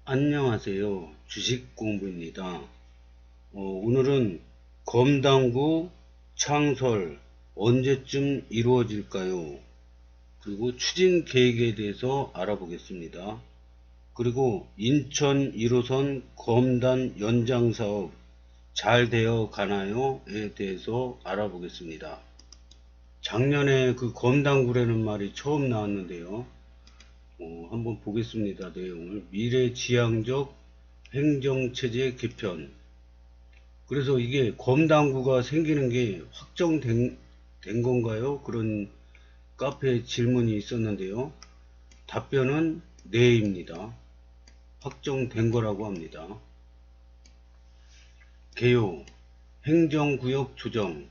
안녕하세요. 주식공부입니다. 오늘은 검당구 창설 언제쯤 이루어질까요? 그리고 추진 계획에 대해서 알아보겠습니다. 그리고 인천 1호선 검단 연장 사업 잘 되어 가나요?에 대해서 알아보겠습니다. 작년에 그 검당구라는 말이 처음 나왔는데요. 한번 보겠습니다. 내용을. 미래지향적 행정체제 개편. 그래서 이게 검당구가 생기는 게 확정된 건가요? 그런 카페 질문이 있었는데요. 답변은 네입니다. 확정된 거라고 합니다. 개요, 행정구역 조정,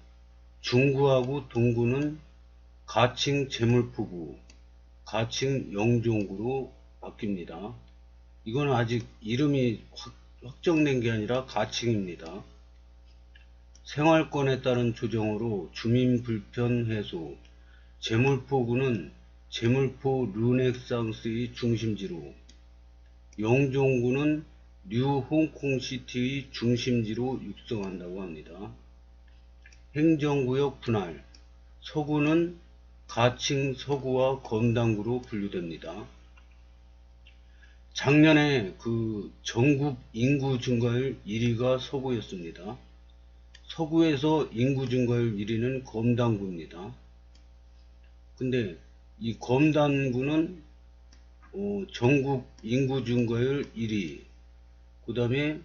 중구하고 동구는 가칭 재물포구, 가칭 영종구로 바뀝니다. 이건 아직 이름이 확정된 게 아니라 가칭입니다. 생활권에 따른 조정으로 주민 불편 해소, 재물포구는 재물포 르네상스의 중심지로, 영종구는 뉴 홍콩시티의 중심지로 육성한다고 합니다. 행정구역 분할, 서구는 가칭 서구와 검당구로 분류됩니다. 작년에 그 전국 인구 증가율 1위가 서구였습니다. 서구에서 인구 증가율 1위는 검당구입니다. 근데 이 검단구는 전국 인구 증가율 1위, 그 다음에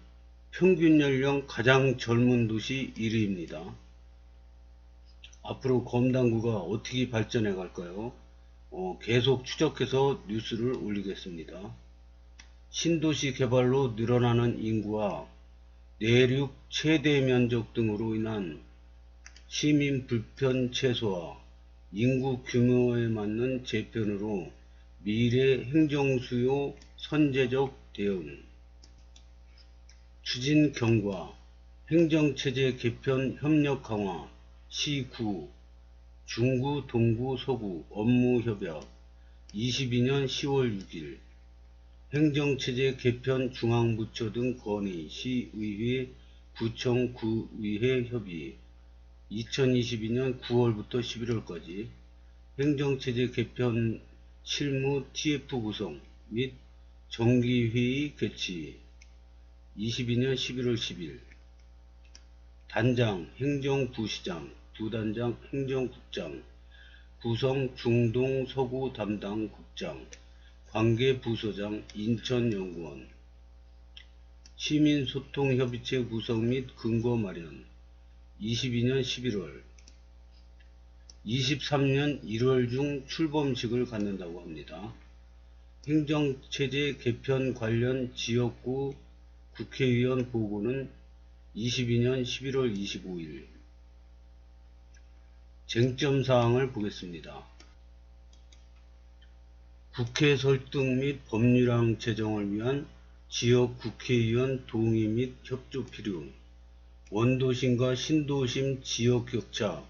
평균 연령 가장 젊은 도시 1위입니다. 앞으로 검단구가 어떻게 발전해 갈까요? 계속 추적해서 뉴스를 올리겠습니다. 신도시 개발로 늘어나는 인구와 내륙 최대 면적 등으로 인한 시민 불편 최소화, 인구 규모에 맞는 재편으로 미래 행정수요 선제적 대응, 추진 경과, 행정체제 개편 협력 강화, 시구, 중구, 동구, 서구 업무 협약 22년 10월 6일, 행정체제 개편 중앙부처 등 건의, 시의회, 구청, 구의회 협의 2022년 9월부터 11월까지 행정체제 개편 실무 TF 구성 및 정기회의 개최 22년 11월 10일 단장 행정부시장, 부단장 행정국장, 구성 중동 서구 담당 국장, 관계부서장 인천연구원, 시민소통협의체 구성 및 근거 마련 22년 11월, 23년 1월 중 출범식을 갖는다고 합니다. 행정체제 개편 관련 지역구 국회의원 보고는 22년 11월 25일. 쟁점사항을 보겠습니다. 국회 설득 및 법률안 제정을 위한 지역 국회의원 동의 및 협조 필요, 원도심과 신도심 지역 격차,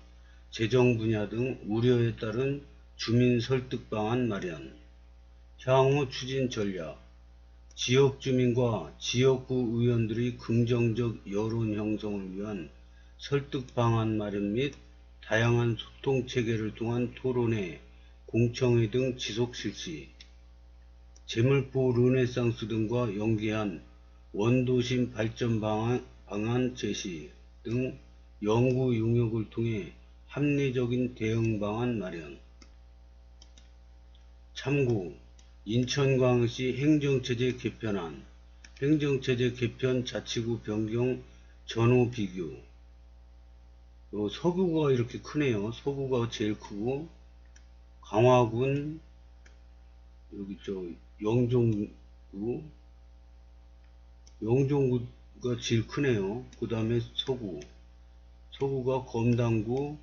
재정 분야 등 우려에 따른 주민 설득 방안 마련, 향후 추진 전략, 지역 주민과 지역구 의원들의 긍정적 여론 형성을 위한 설득 방안 마련 및 다양한 소통 체계를 통한 토론회, 공청회 등 지속 실시, 재물포 르네상스 등과 연계한 원도심 발전 방안 제시 등 연구 용역을 통해 합리적인 대응 방안 마련. 참고 인천광역시 행정체제 개편안, 행정체제 개편 자치구 변경 전후 비교. 서구가 이렇게 크네요. 서구가 제일 크고 강화군 여기 영종구가 제일 크네요. 그 다음에 서구가 검당구,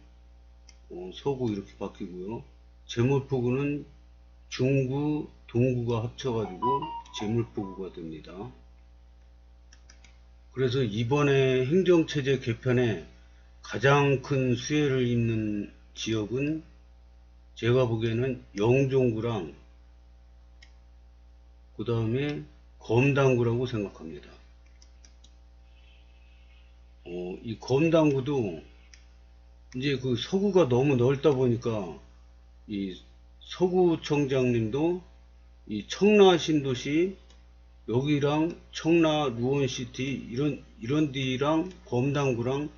서구 이렇게 바뀌고요. 재물포구는 중구, 동구가 합쳐가지고 재물포구가 됩니다. 그래서 이번에 행정체제 개편에 가장 큰 수혜를 입는 지역은 제가 보기에는 영종구랑 그 다음에 검당구라고 생각합니다. 이 검당구도 이제 그 서구가 너무 넓다 보니까 이 서구청장님도 이 청라 신도시 여기랑 청라 루원시티 이런 데랑 검당구랑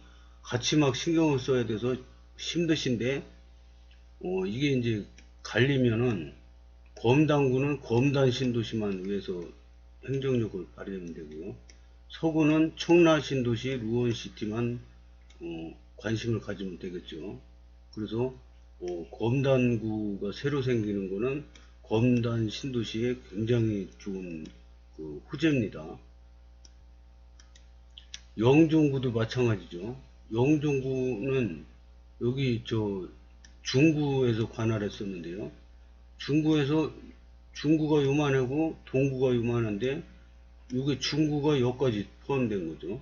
같이 막 신경을 써야 돼서 힘드신데 이게 이제 갈리면은 검당구는 검단 신도시만 위해서 행정력을 발휘하면 되고요. 서구는 청라 신도시 루원시티만 관심을 가지면 되겠죠. 그래서 검단구가 새로 생기는 거는 검단 신도시에 굉장히 좋은 그 호재입니다. 영종구도 마찬가지죠. 영종구는 여기 중구에서 관할했었는데요. 중구가 요만하고 동구가 요만한데 이게 중구가 여기까지 포함된 거죠.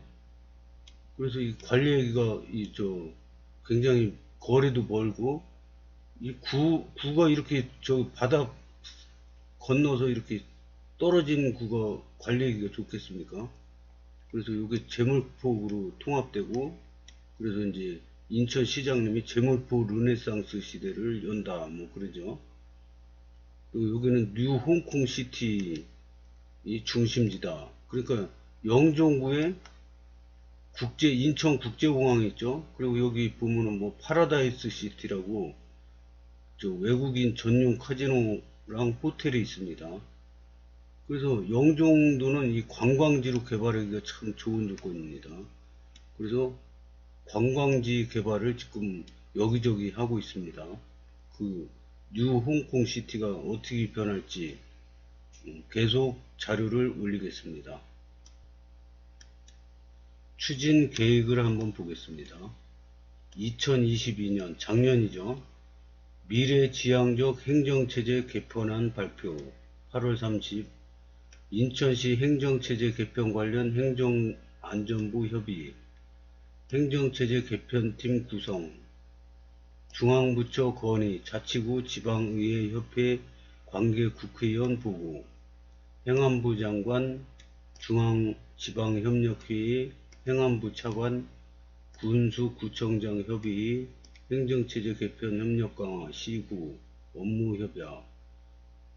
그래서 이 관리하기가 굉장히 거리도 멀고 이 구가 이렇게 바닥 건너서 이렇게 떨어진 구가 관리하기가 좋겠습니까? 그래서 이게 제물폭으로 통합되고 그래서 이제 인천시장님이 제물폭 르네상스 시대를 연다 뭐 그러죠. 그리고 여기는 뉴 홍콩시티 이 중심지다. 그러니까 영종구에 인천국제공항이 있죠. 그리고 여기 보면은 뭐 파라다이스 시티라고 외국인 전용 카지노랑 호텔이 있습니다. 그래서 영종도는 이 관광지로 개발하기가 참 좋은 조건입니다. 그래서 관광지 개발을 지금 여기저기 하고 있습니다. 그 뉴 홍콩 시티가 어떻게 변할지 계속 자료를 올리겠습니다. 추진 계획을 한번 보겠습니다. 2022년 작년이죠. 미래지향적 행정체제 개편안 발표 8월 30 인천시 행정체제 개편 관련 행정안전부 협의 행정체제 개편팀 구성 중앙부처 건의 자치구 지방의회 협회 관계 국회의원 보고 행안부 장관 중앙지방협력회의 행안부 차관 군수구청장 협의 행정체제 개편 협력 강화 시구 업무 협약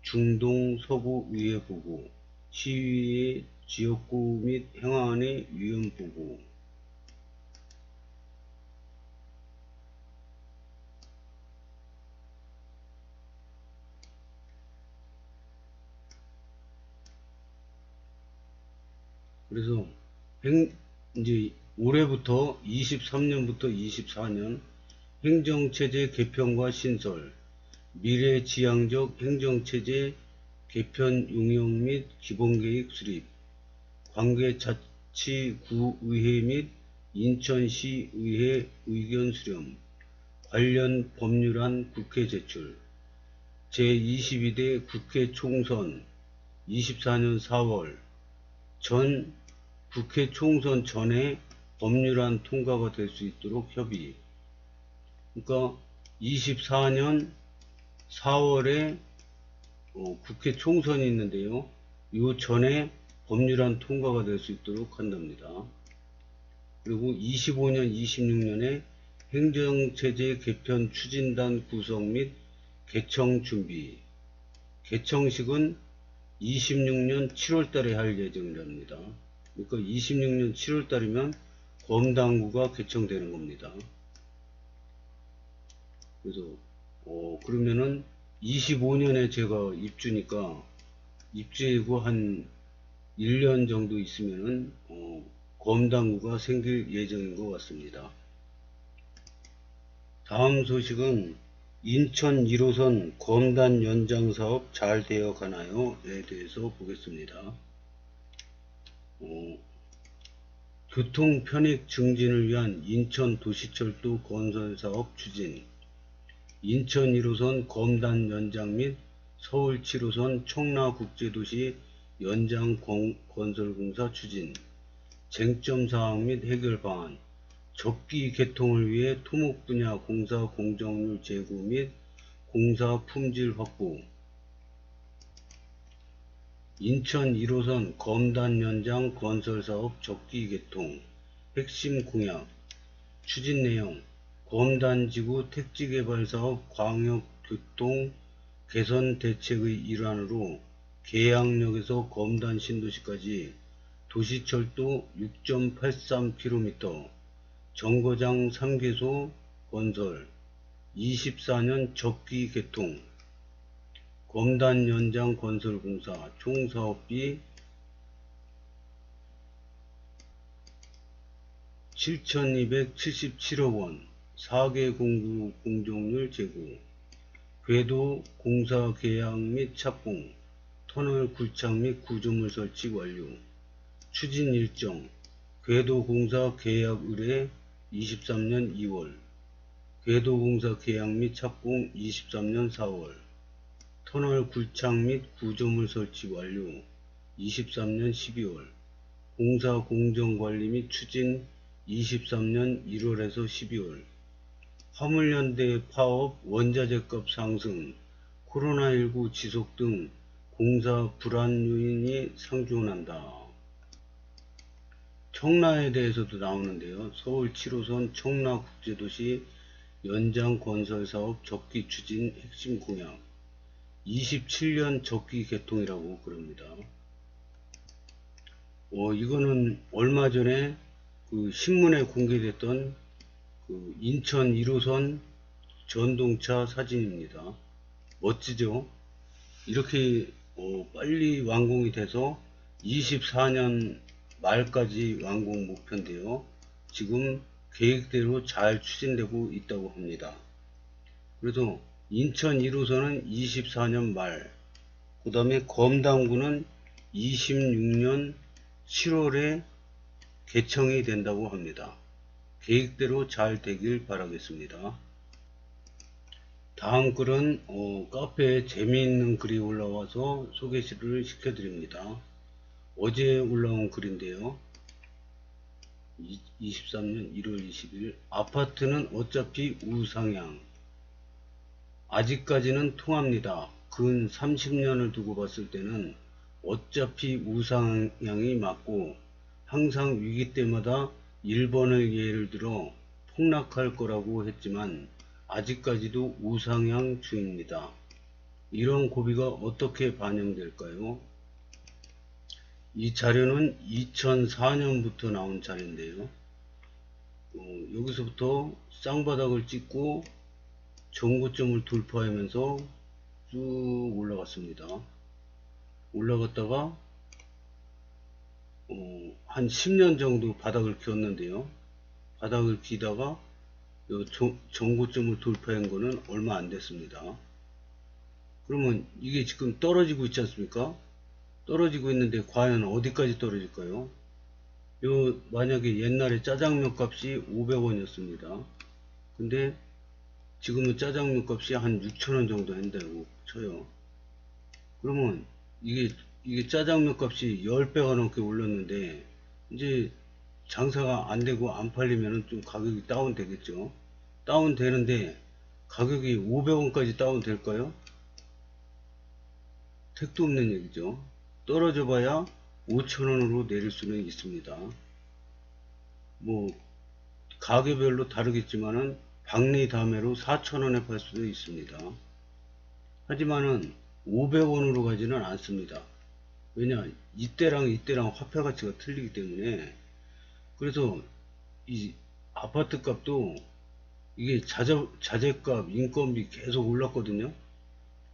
중동 서구 의회 보고 시의회 지역구 및 행안위 위원 보고 그래서 이제 올해부터 23년부터 24년 행정체제 개편과 신설 미래지향적 행정체제 개편 용역 및 기본계획 수립 관계자치구의회 및 인천시의회 의견 수렴 관련 법률안 국회 제출 제22대 국회 총선 24년 4월 전 국회 총선 전에 법률안 통과가 될 수 있도록 협의. 그러니까 24년 4월에 국회 총선이 있는데요. 이 전에 법률안 통과가 될 수 있도록 한답니다. 그리고 25년 26년에 행정체제 개편 추진단 구성 및 개청 준비. 개청식은 26년 7월 달에 할 예정이랍니다. 그러니까 26년 7월 달이면 검당구가 개청되는 겁니다. 그래서 그러면은 25년에 제가 입주니까 입주이고 한 1년 정도 있으면은 검당구가 생길 예정인 것 같습니다. 다음 소식은 인천 1호선 검단 연장 사업 잘 되어 가나요?에 대해서 보겠습니다. 교통 편익 증진을 위한 인천 도시철도 건설 사업 추진 인천 1호선 검단 연장 및 서울 7호선 청라국제도시 연장 건설공사 추진 쟁점사항 및 해결 방안 적기 개통을 위해 토목 분야 공사 공정률 제고 및 공사 품질 확보 인천 1호선 검단 연장 건설사업 적기 개통, 핵심 공약, 추진 내용, 검단지구 택지개발사업 광역교통 개선 대책의 일환으로 계양역에서 검단 신도시까지 도시철도 6.83km, 정거장 3개소 건설, 24년 적기 개통, 검단 연장 건설공사 총 사업비 7,277억원, 4개 공구 공정률 제고, 궤도 공사 계약 및 착공, 터널 굴착 및 구조물 설치 완료, 추진 일정, 궤도 공사 계약 의뢰 23년 2월, 궤도 공사 계약 및 착공 23년 4월, 터널 굴착 및 구조물 설치 완료 23년 12월, 공사 공정관리 및 추진 23년 1월에서 12월, 화물연대 파업 원자재값 상승, 코로나19 지속 등 공사 불안 요인이 상존한다. 청라에 대해서도 나오는데요. 서울 7호선 청라국제도시 연장 건설사업 적기 추진 핵심 공약, 27년 적기 개통이라고 그럽니다. 이거는 얼마 전에 그 신문에 공개됐던 그 인천 1호선 전동차 사진입니다. 멋지죠? 이렇게 빨리 완공이 돼서 24년 말까지 완공 목표인데요. 지금 계획대로 잘 추진되고 있다고 합니다. 그래서 인천 1호선은 24년 말, 그 다음에 검단구는 26년 7월에 개청이 된다고 합니다. 계획대로 잘 되길 바라겠습니다. 다음 글은 카페에 재미있는 글이 올라와서 소개를 시켜드립니다. 어제 올라온 글인데요. 23년 1월 20일, 아파트는 어차피 우상향. 아직까지는 통합니다. 근 30년을 두고 봤을 때는 어차피 우상향이 맞고 항상 위기 때마다 1번을 예를 들어 폭락할 거라고 했지만 아직까지도 우상향 중입니다. 이런 고비가 어떻게 반영될까요? 이 자료는 2004년부터 나온 자료인데요. 여기서부터 쌍바닥을 찍고 전고점을 돌파하면서 쭉 올라갔습니다. 올라갔다가 한 10년 정도 바닥을 기었는데요. 바닥을 기다가 전고점을 돌파한 거는 얼마 안 됐습니다. 그러면 이게 지금 떨어지고 있지 않습니까? 떨어지고 있는데 과연 어디까지 떨어질까요? 만약에 옛날에 짜장면 값이 500원이었습니다. 근데 지금은 짜장면 값이 한 6,000원 정도 한다고 쳐요. 그러면 이게 짜장면 값이 10배가 넘게 올랐는데 이제 장사가 안 되고 안 팔리면 좀 가격이 다운 되겠죠. 다운 되는데 가격이 500원까지 다운 될까요? 택도 없는 얘기죠. 떨어져 봐야 5,000원으로 내릴 수는 있습니다. 뭐 가게별로 다르겠지만은 박리담회로 4,000원에 팔 수도 있습니다. 하지만은 500원으로 가지는 않습니다. 왜냐, 이때랑 화폐 가치가 틀리기 때문에. 그래서 이 아파트 값도 이게 자재값, 인건비 계속 올랐거든요.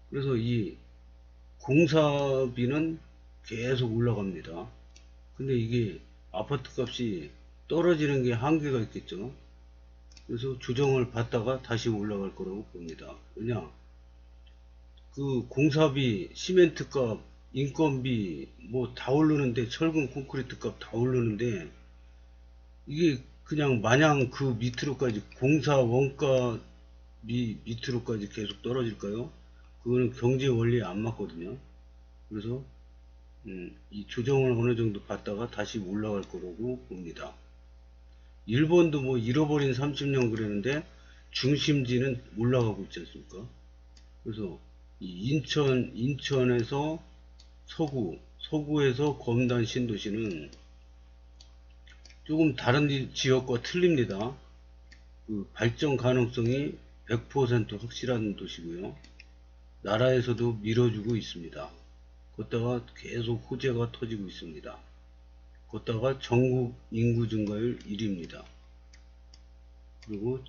그래서 이 공사비는 계속 올라갑니다. 근데 이게 아파트 값이 떨어지는 게 한계가 있겠죠. 그래서 조정을 받다가 다시 올라갈 거라고 봅니다. 왜냐, 그 공사비, 시멘트 값, 인건비 뭐 다 오르는데, 철근 콘크리트 값 다 오르는데 이게 그냥 마냥 그 밑으로까지, 공사 원가 밑으로까지 계속 떨어질까요? 그거는 경제 원리에 안 맞거든요. 그래서 이 조정을 어느 정도 받다가 다시 올라갈 거라고 봅니다. 일본도 뭐 잃어버린 30년 그랬는데 중심지는 올라가고 있지 않습니까? 그래서 이 인천에서 서구에서 검단 신도시는 조금 다른 지역과 틀립니다. 그 발전 가능성이 100% 확실한 도시고요. 나라에서도 밀어주고 있습니다. 걷다가 계속 호재가 터지고 있습니다. 걷다가 전국 인구 증가율 1위입니다. 그리고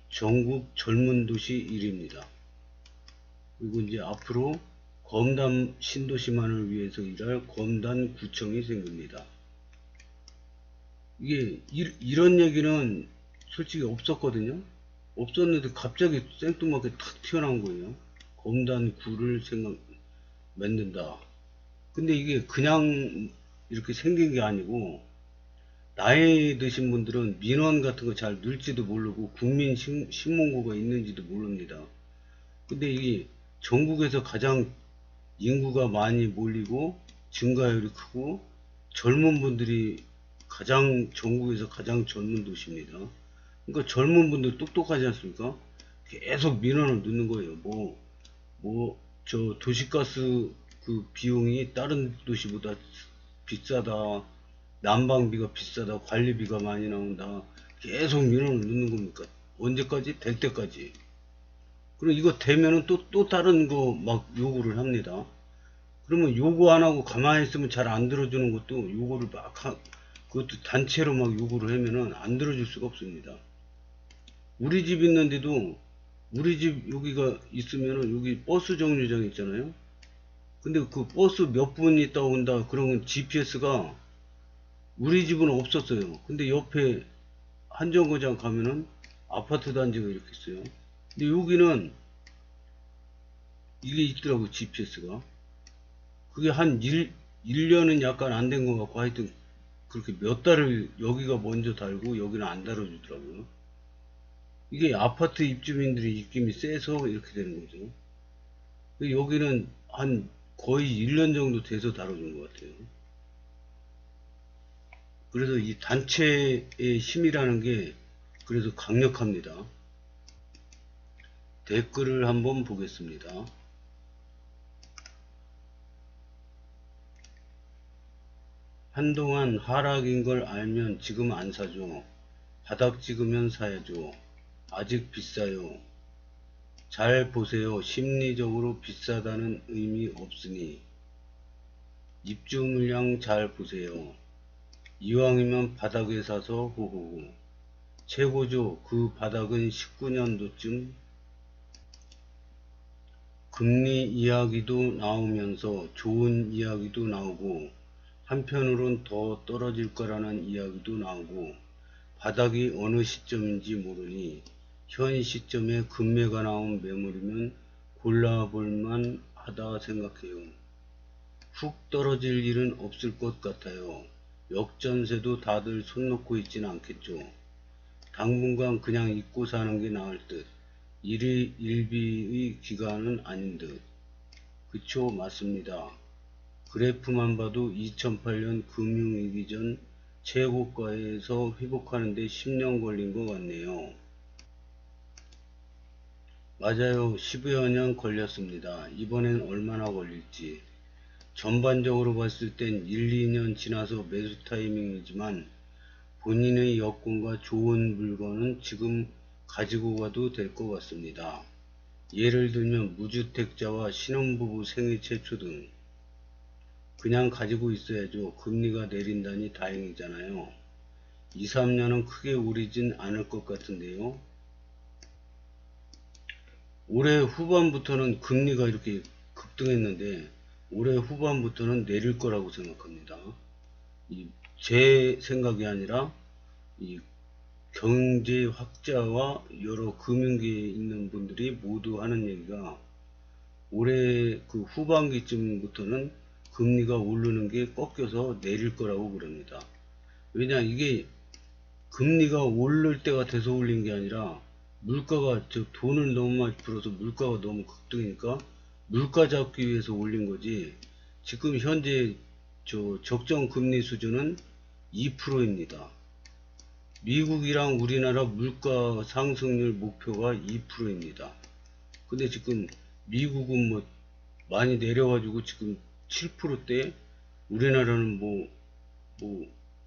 전국 젊은 도시 1위입니다. 그리고 이제 앞으로 검단 신도시만을 위해서 일할 검단 구청이 생깁니다. 이게 이런 얘기는 솔직히 없었거든요. 없었는데 갑자기 생뚱맞게 탁 튀어나온 거예요. 검단구를 만든다. 근데 이게 그냥 이렇게 생긴 게 아니고, 나이 드신 분들은 민원 같은 거 잘 넣을지도 모르고 국민신문고가 있는지도 모릅니다. 근데 이게 전국에서 가장 인구가 많이 몰리고 증가율이 크고 젊은 분들이 전국에서 가장 젊은 도시입니다. 그러니까 젊은 분들 똑똑하지 않습니까? 계속 민원을 넣는 거예요. 저 도시가스 그 비용이 다른 도시보다 비싸다, 난방비가 비싸다, 관리비가 많이 나온다, 계속 민원을 넣는 겁니까? 언제까지? 될 때까지. 그리고 이거 되면은 또 다른 거 막 요구를 합니다. 그러면 요구 안 하고 가만히 있으면 잘 안 들어주는 것도 요구를 그것도 단체로 막 요구를 하면은 안 들어줄 수가 없습니다. 우리 집 있는데도, 우리 집 여기가 있으면은 여기 버스 정류장 있잖아요. 근데 그 버스 몇 분 있다 온다 그러면 GPS가 우리 집은 없었어요. 근데 옆에 한정거장 가면은 아파트 단지가 이렇게 있어요. 근데 여기는 이게 있더라고, GPS가. 그게 한 1년은 약간 안 된 것 같고, 하여튼 그렇게 몇 달을 여기가 먼저 달고 여기는 안 달아주더라고요. 이게 아파트 입주민들이 입김이 세서 이렇게 되는 거죠. 여기는 한 거의 1년 정도 돼서 달아준 것 같아요. 그래서 이 단체의 힘이라는 게 그래서 강력합니다. 댓글을 한번 보겠습니다. 한동안 하락인 걸 알면 지금 안 사죠. 바닥 찍으면 사야죠. 아직 비싸요. 잘 보세요. 심리적으로 비싸다는 의미 없으니. 입주 물량 잘 보세요. 이왕이면 바닥에 사서 호호호. 최고죠. 그 바닥은 19년도쯤. 금리 이야기도 나오면서 좋은 이야기도 나오고, 한편으론 더 떨어질 거라는 이야기도 나오고, 바닥이 어느 시점인지 모르니 현 시점에 금매가 나온 매물이면 골라볼만 하다 생각해요. 훅 떨어질 일은 없을 것 같아요. 역전세도 다들 손 놓고 있진 않겠죠. 당분간 그냥 잊고 사는 게 나을 듯. 일비의 기간은 아닌 듯. 그쵸, 맞습니다. 그래프만 봐도 2008년 금융위기 전 최고가에서 회복하는데 10년 걸린 것 같네요. 맞아요. 10여 년 걸렸습니다. 이번엔 얼마나 걸릴지. 전반적으로 봤을 땐 1, 2년 지나서 매수 타이밍이지만 본인의 여건과 좋은 물건은 지금 가지고 가도 될 것 같습니다. 예를 들면 무주택자와 신혼부부 생애 최초 등. 그냥 가지고 있어야죠. 금리가 내린다니 다행이잖아요. 2, 3년은 크게 오르진 않을 것 같은데요. 올해 후반부터는 금리가 이렇게 급등했는데 올해 후반부터는 내릴 거라고 생각합니다. 제 생각이 아니라 이 경제학자와 여러 금융계에 있는 분들이 모두 하는 얘기가 올해 그 후반기쯤부터는 금리가 오르는 게 꺾여서 내릴 거라고 그럽니다. 왜냐, 이게 금리가 오를 때가 돼서 올린 게 아니라 물가가, 돈을 너무 많이 풀어서 물가가 너무 급등이니까 물가 잡기 위해서 올린 거지. 지금 현재 적정 금리 수준은 2%입니다. 미국이랑 우리나라 물가 상승률 목표가 2%입니다. 근데 지금 미국은 뭐 많이 내려가지고 지금 7%대, 우리나라는 뭐